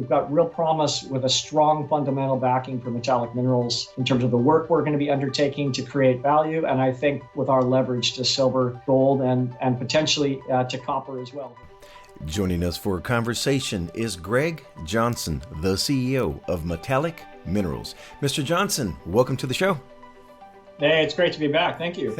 we've got real promise with a strong fundamental backing for metallic minerals in terms of the work we're going to be undertaking to create value. And I think with our leverage to silver, gold, and potentially to copper as well. Joining us for a conversation is Greg Johnson, the CEO of Metallic Minerals. Mr. Johnson, welcome to the show. Hey, it's great to be back. Thank you.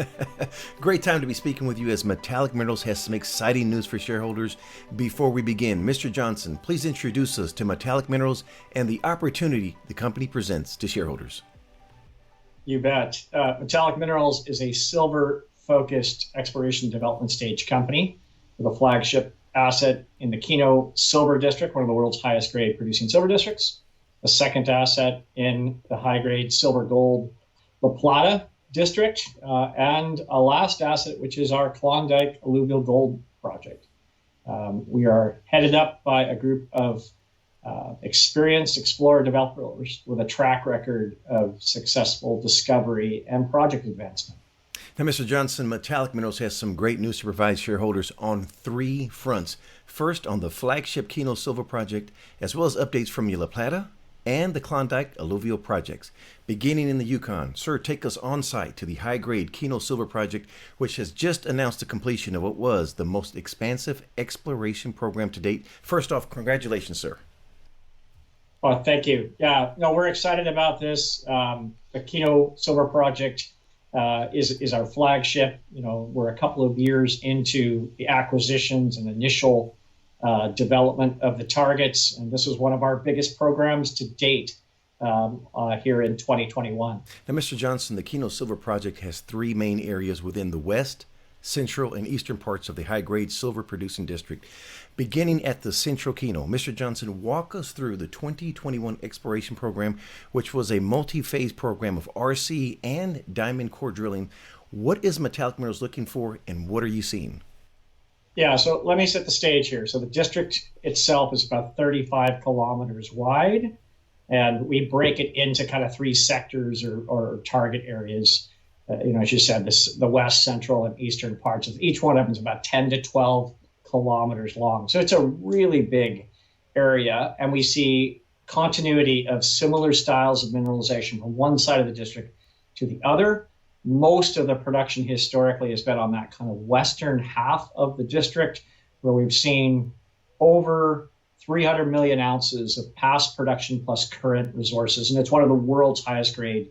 Great time to be speaking with you as Metallic Minerals has some exciting news for shareholders. Before we begin, Mr. Johnson, please introduce us to Metallic Minerals and the opportunity the company presents to shareholders. You bet. Metallic Minerals is a silver-focused exploration development stage company with a flagship asset in the Keno Silver District, one of the world's highest grade producing silver districts, a second asset in the high-grade silver-gold the Plata district, and a last asset, which is our Klondike Alluvial Gold Project. We are headed up by a group of experienced explorer developers with a track record of successful discovery and project advancement. Now, Mr. Johnson, Metallic Minerals has some great news to provide shareholders on three fronts. First, on the flagship Keno Silver Project, as well as updates from La Plata and the Klondike Alluvial projects. Beginning in the Yukon, sir, take us on site to the high-grade Keno Silver Project, which has just announced the completion of what was the most expansive exploration program to date. First off, congratulations, sir. Oh, thank you. Yeah, no, we're excited about this. The Keno Silver Project is our flagship. You know, we're a couple of years into the acquisitions and initial development of the targets, and this was one of our biggest programs to date here in 2021. Now, Mr. Johnson, the Keno Silver Project has three main areas within the west, central, and eastern parts of the high-grade silver-producing district. Beginning at the central Keno, Mr. Johnson, walk us through the 2021 exploration program, which was a multi-phase program of RC and diamond core drilling. What is Metallic Minerals looking for, and what are you seeing? Yeah, so let me set the stage here. So the district itself is about 35 kilometers wide, and we break it into kind of three sectors or target areas. As you said, the west, central, and eastern parts of each one of them is about 10 to 12 kilometers long. So it's a really big area, and we see continuity of similar styles of mineralization from one side of the district to the other. Most of the production historically has been on that kind of western half of the district, where we've seen over 300 million ounces of past production plus current resources. And it's one of the world's highest grade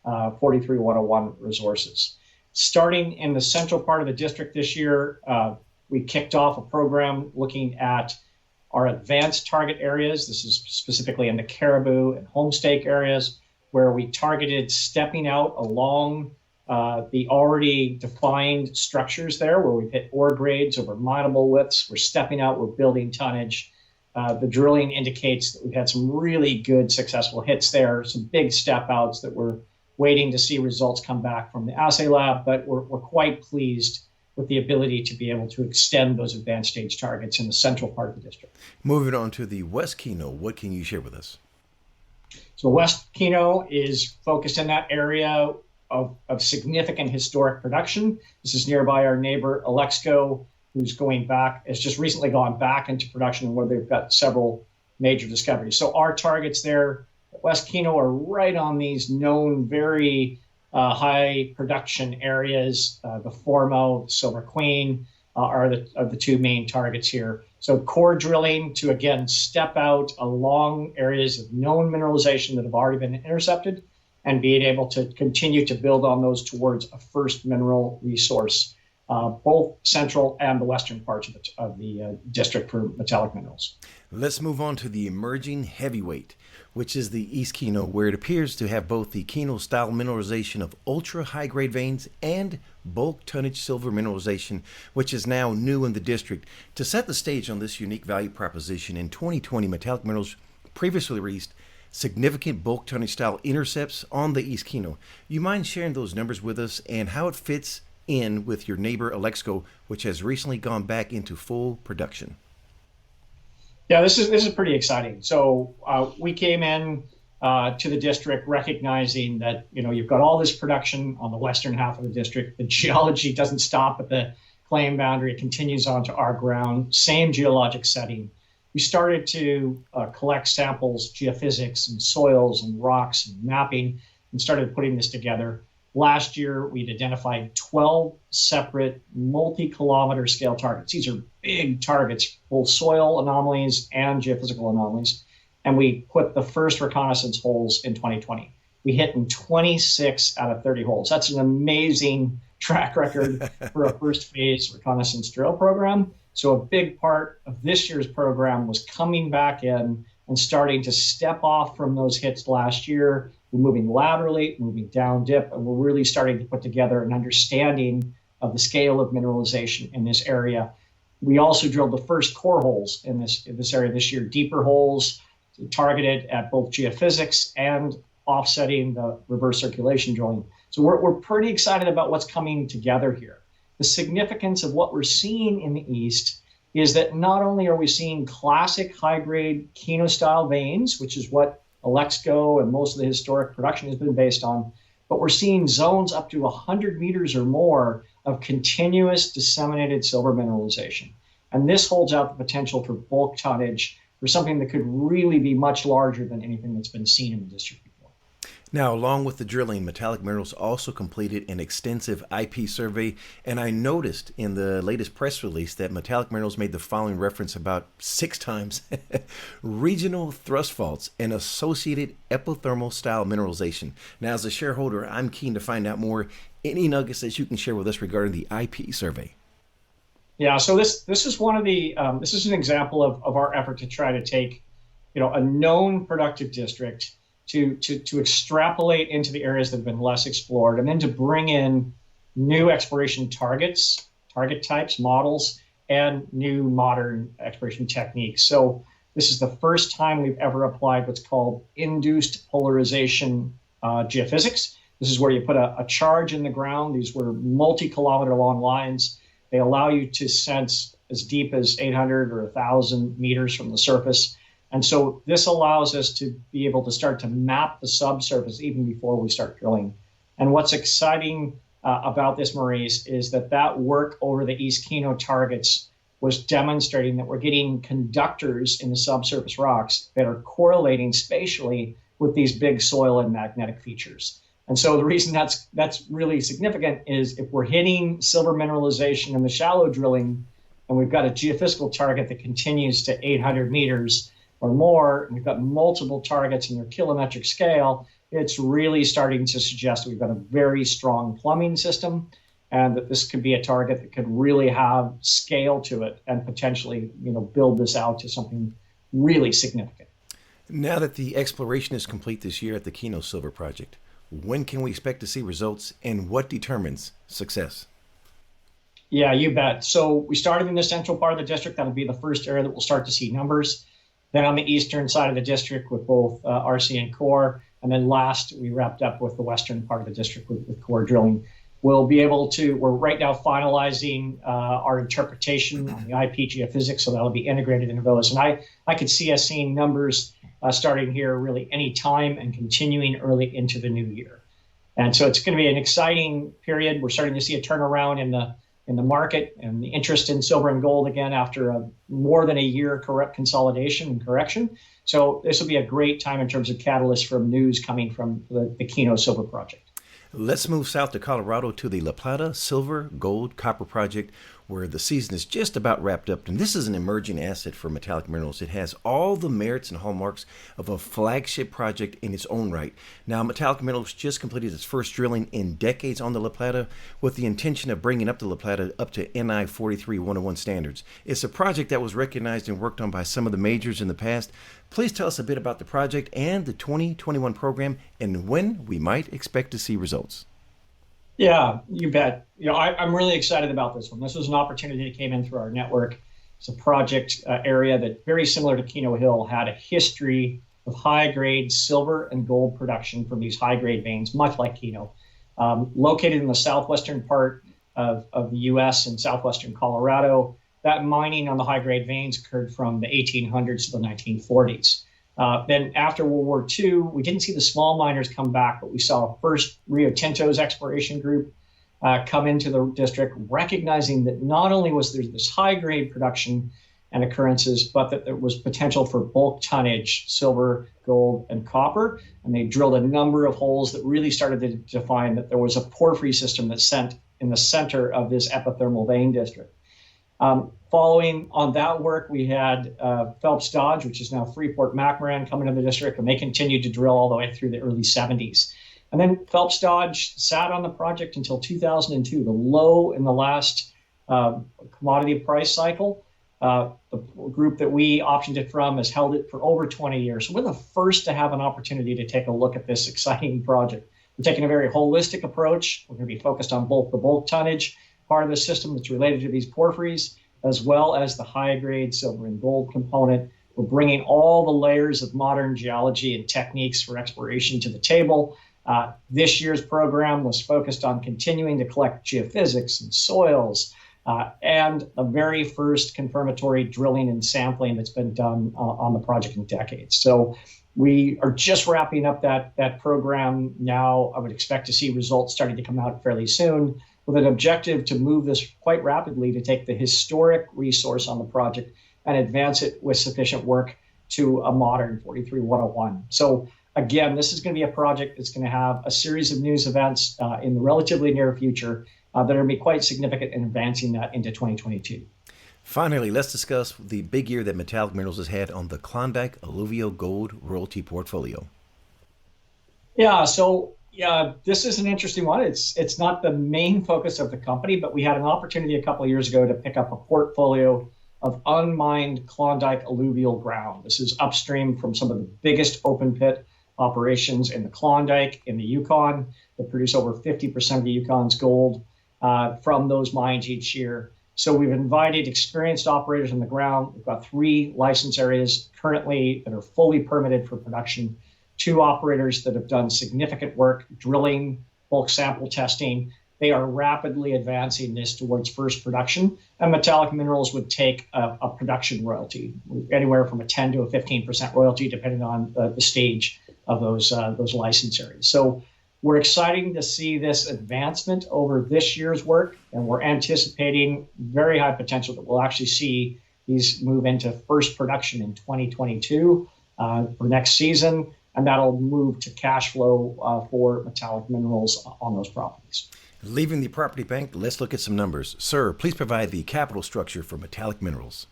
43101 resources. Starting in the central part of the district this year, we kicked off a program looking at our advanced target areas. This is specifically in the Caribou and Homestake areas, where we targeted stepping out along the already defined structures there, where we've hit ore grades over mineable widths. We're stepping out, we're building tonnage. The drilling indicates that we've had some really good successful hits there, some big step outs that we're waiting to see results come back from the assay lab, but we're quite pleased with the ability to be able to extend those advanced stage targets in the central part of the district. Moving on to the West Keno, what can you share with us? So West Keno is focused in that area of significant historic production. This is nearby our neighbor Alexco, who's has just recently gone back into production, where they've got several major discoveries. So our targets there at West Keno are right on these known very high production areas. The Formo, Silver Queen are the two main targets here. So core drilling to, again, step out along areas of known mineralization that have already been intercepted, and being able to continue to build on those towards a first mineral resource, both central and the western parts of the district for Metallic Minerals. Let's move on to the emerging heavyweight, which is the East Keno, where it appears to have both the Keno-style mineralization of ultra-high-grade veins and bulk tonnage silver mineralization, which is now new in the district. To set the stage on this unique value proposition, in 2020, Metallic Minerals previously released significant bulk tonnage style intercepts on the East Keno. You mind sharing those numbers with us and how it fits in with your neighbor Alexco, which has recently gone back into full production? Yeah, this is pretty exciting. So we came in to the district recognizing that you've got all this production on the western half of the district. The geology doesn't stop at the claim boundary; it continues onto our ground. Same geologic setting. we started to collect samples, geophysics and soils and rocks and mapping, and started putting this together. Last year, we'd identified 12 separate multi-kilometer scale targets. These are big targets, both soil anomalies and geophysical anomalies. And we put the first reconnaissance holes in 2020. We hit in 26 out of 30 holes. That's an amazing track record for a first phase reconnaissance drill program. So a big part of this year's program was coming back in and starting to step off from those hits last year. We're moving laterally, moving down dip, and we're really starting to put together an understanding of the scale of mineralization in this area. We also drilled the first core holes in this area this year, deeper holes targeted at both geophysics and offsetting the reverse circulation drilling. So we're pretty excited about what's coming together here. The significance of what we're seeing in the east is that not only are we seeing classic high-grade Keno-style veins, which is what Alexco and most of the historic production has been based on, but we're seeing zones up to 100 meters or more of continuous disseminated silver mineralization. And this holds out the potential for bulk tonnage for something that could really be much larger than anything that's been seen in the district before. Now, along with the drilling, Metallic Minerals also completed an extensive IP survey, and I noticed in the latest press release that Metallic Minerals made the following reference about 6 times: regional thrust faults and associated epithermal style mineralization. Now, as a shareholder, I'm keen to find out more. Any nuggets that you can share with us regarding the IP survey? Yeah, so this is one of the this is an example of our effort to try to take, a known productive district to extrapolate into the areas that have been less explored, and then to bring in new exploration targets, target types, models, and new modern exploration techniques. So this is the first time we've ever applied what's called induced polarization geophysics. This is where you put a charge in the ground. These were multi-kilometer long lines. They allow you to sense as deep as 800 or 1,000 meters from the surface. And so this allows us to be able to start to map the subsurface even before we start drilling. And what's exciting about this, Maurice, is that work over the East Keno targets was demonstrating that we're getting conductors in the subsurface rocks that are correlating spatially with these big soil and magnetic features. And so the reason that's really significant is if we're hitting silver mineralization in the shallow drilling, and we've got a geophysical target that continues to 800 meters or more, and we've got multiple targets in their kilometric scale, it's really starting to suggest that we've got a very strong plumbing system, and that this could be a target that could really have scale to it and potentially, build this out to something really significant. Now that the exploration is complete this year at the Keno Silver Project, when can we expect to see results, and what determines success? Yeah, you bet. So we started in the central part of the district. That'll be the first area that we'll start to see numbers. Then on the eastern side of the district with both RC and core. And then last, we wrapped up with the western part of the district with core drilling. We'll be able to, we're right now finalizing our interpretation on the IP geophysics, so that'll be integrated into those. And I could see us seeing numbers starting here really any time and continuing early into the new year. And so it's going to be an exciting period. We're starting to see a turnaround in the market and the interest in silver and gold again after more than a year consolidation and correction. So this will be a great time in terms of catalyst from news coming from the Keno Silver Project. Let's move south to Colorado to the La Plata Silver Gold Copper Project, where the season is just about wrapped up. And this is an emerging asset for Metallic Minerals. It has all the merits and hallmarks of a flagship project in its own right. Now, Metallic Minerals just completed its first drilling in decades on the La Plata with the intention of bringing up the La Plata up to NI 43-101 standards. It's a project that was recognized and worked on by some of the majors in the past. Please tell us a bit about the project and the 2021 program and when we might expect to see results. Yeah, you bet. I'm really excited about this one. This was an opportunity that came in through our network. It's a project area that, very similar to Keno Hill, had a history of high-grade silver and gold production from these high-grade veins, much like Keno. Located in the southwestern part of the U.S. and southwestern Colorado, that mining on the high-grade veins occurred from the 1800s to the 1940s. Then after World War II, we didn't see the small miners come back, but we saw first Rio Tinto's exploration group come into the district, recognizing that not only was there this high-grade production and occurrences, but that there was potential for bulk tonnage, silver, gold, and copper. And they drilled a number of holes that really started to define that there was a porphyry system that sent in the center of this epithermal vein district. Following on that work, we had Phelps Dodge, which is now Freeport-McMoRan, coming to the district, and they continued to drill all the way through the early 70s. And then Phelps Dodge sat on the project until 2002, the low in the last commodity price cycle. The group that we optioned it from has held it for over 20 years. So we're the first to have an opportunity to take a look at this exciting project. We're taking a very holistic approach. We're going to be focused on both the bulk tonnage part of the system that's related to these porphyries, as well as the high-grade silver and gold component. We're bringing all the layers of modern geology and techniques for exploration to the table. This year's program was focused on continuing to collect geophysics and soils, and the very first confirmatory drilling and sampling that's been done on the project in decades. So we are just wrapping up that program now. I would expect to see results starting to come out fairly soon, with an objective to move this quite rapidly to take the historic resource on the project and advance it with sufficient work to a modern 43-101. So again, this is going to be a project that's going to have a series of news events in the relatively near future that are going to be quite significant in advancing that into 2022. Finally, let's discuss the big year that Metallic Minerals has had on the Klondike Alluvial Gold royalty portfolio. Yeah, this is an interesting one. It's not the main focus of the company, but we had an opportunity a couple of years ago to pick up a portfolio of unmined Klondike alluvial ground. This is upstream from some of the biggest open pit operations in the Klondike, in the Yukon, that produce over 50% of the Yukon's gold from those mines each year. So we've invited experienced operators on the ground. We've got 3 license areas currently that are fully permitted for production, 2 operators that have done significant work drilling, bulk sample testing. They are rapidly advancing this towards first production, and Metallic Minerals would take a production royalty, anywhere from a 10 to a 15% royalty, depending on the stage of those license areas. So we're excited to see this advancement over this year's work, and we're anticipating very high potential that we'll actually see these move into first production in 2022 for next season, and that'll move to cash flow for Metallic Minerals on those properties. Leaving the property bank, let's look at some numbers. Sir, please provide the capital structure for Metallic Minerals.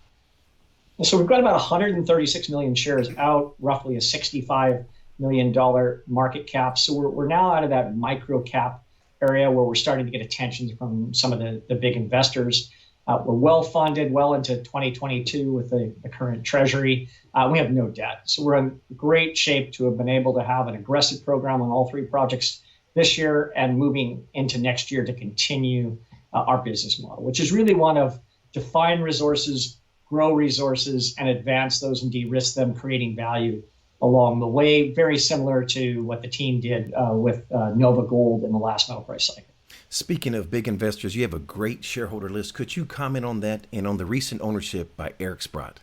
So we've got about 136 million shares out, roughly a $65 million market cap. So we're now out of that micro cap area where we're starting to get attention from some of the big investors. We're well funded, well into 2022 with the current treasury. We have no debt. So we're in great shape to have been able to have an aggressive program on all 3 projects this year and moving into next year to continue our business model, which is really one of define resources, grow resources, and advance those and de-risk them, creating value along the way, very similar to what the team did with Nova Gold in the last metal price cycle. Speaking of big investors, you have a great shareholder list. Could you comment on that and on the recent ownership by Eric Sprott?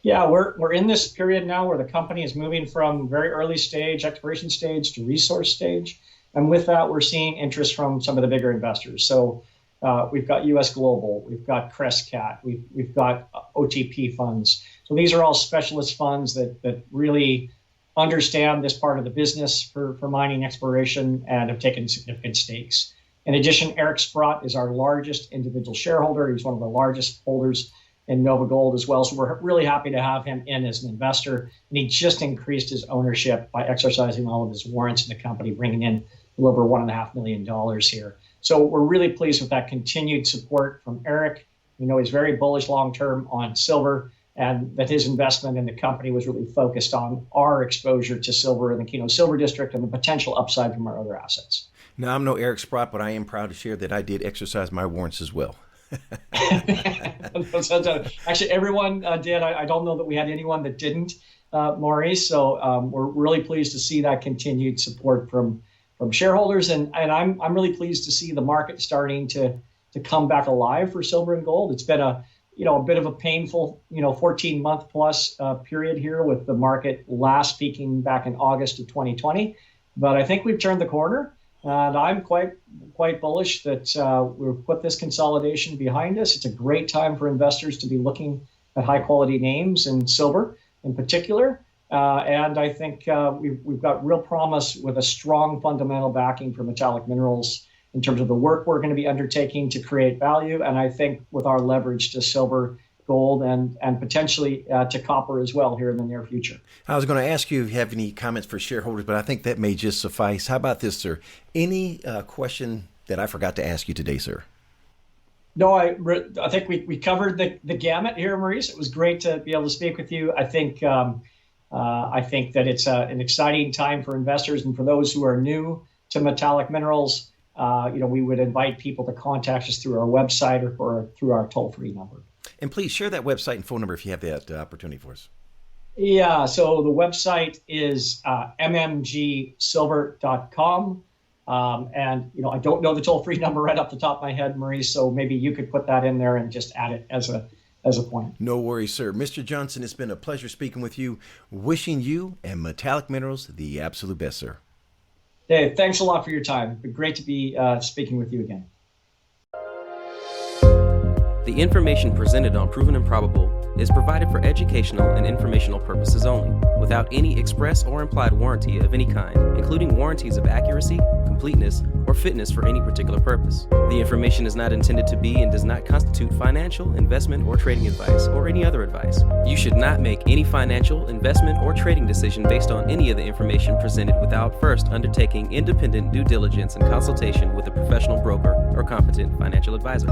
Yeah, we're in this period now where the company is moving from very early stage, exploration stage, to resource stage. And with that, we're seeing interest from some of the bigger investors. So we've got US Global, we've got Crescat, we've got OTP funds. So these are all specialist funds that really understand this part of the business for mining exploration and have taken significant stakes. In addition, Eric Sprott is our largest individual shareholder. He's one of the largest holders in Nova Gold as well. So we're really happy to have him in as an investor. And he just increased his ownership by exercising all of his warrants in the company, bringing in a little over $1.5 million here. So we're really pleased with that continued support from Eric. We know he's very bullish long-term on silver, and that his investment in the company was really focused on our exposure to silver in the Keno Silver District and the potential upside from our other assets. Now, I'm no Eric Sprott, but I am proud to share that I did exercise my warrants as well. Actually, everyone did. I don't know that we had anyone that didn't, Maurice. So we're really pleased to see that continued support from shareholders, and I'm really pleased to see the market starting to come back alive for silver and gold. It's been a bit of a painful 14-month plus period here with the market last peaking back in August of 2020, but I think we've turned the corner. And I'm quite bullish that we've put this consolidation behind us. It's a great time for investors to be looking high quality names in silver in particular. And I think we've got real promise with a strong fundamental backing for metallic minerals in terms of the work we're going to be undertaking to create value. And I think with our leverage to silver, gold, and potentially to copper as well here in the near future. I was going to ask you if you have any comments for shareholders, but I think that may just suffice. How about this, sir? Any question that I forgot to ask you today, sir? No, I think we covered the gamut here, Maurice. It was great to be able to speak with you. I think that it's an exciting time for investors and for those who are new to metallic minerals. We would invite people to contact us through our website or through our toll-free number. And please share that website and phone number if you have that opportunity for us. Yeah, so the website is mmngsilver.com. And I don't know the toll-free number right off the top of my head, Maurice, so maybe you could put that in there and just add it as a point. No worries, sir. Mr. Johnson, it's been a pleasure speaking with you. Wishing you and Metallic Minerals the absolute best, sir. Dave, thanks a lot for your time. It's been great to be speaking with you again. The information presented on Proven and Probable is provided for educational and informational purposes only, without any express or implied warranty of any kind, including warranties of accuracy, completeness, or fitness for any particular purpose. The information is not intended to be and does not constitute financial, investment, or trading advice, or any other advice. You should not make any financial, investment, or trading decision based on any of the information presented without first undertaking independent due diligence and consultation with a professional broker or competent financial advisor.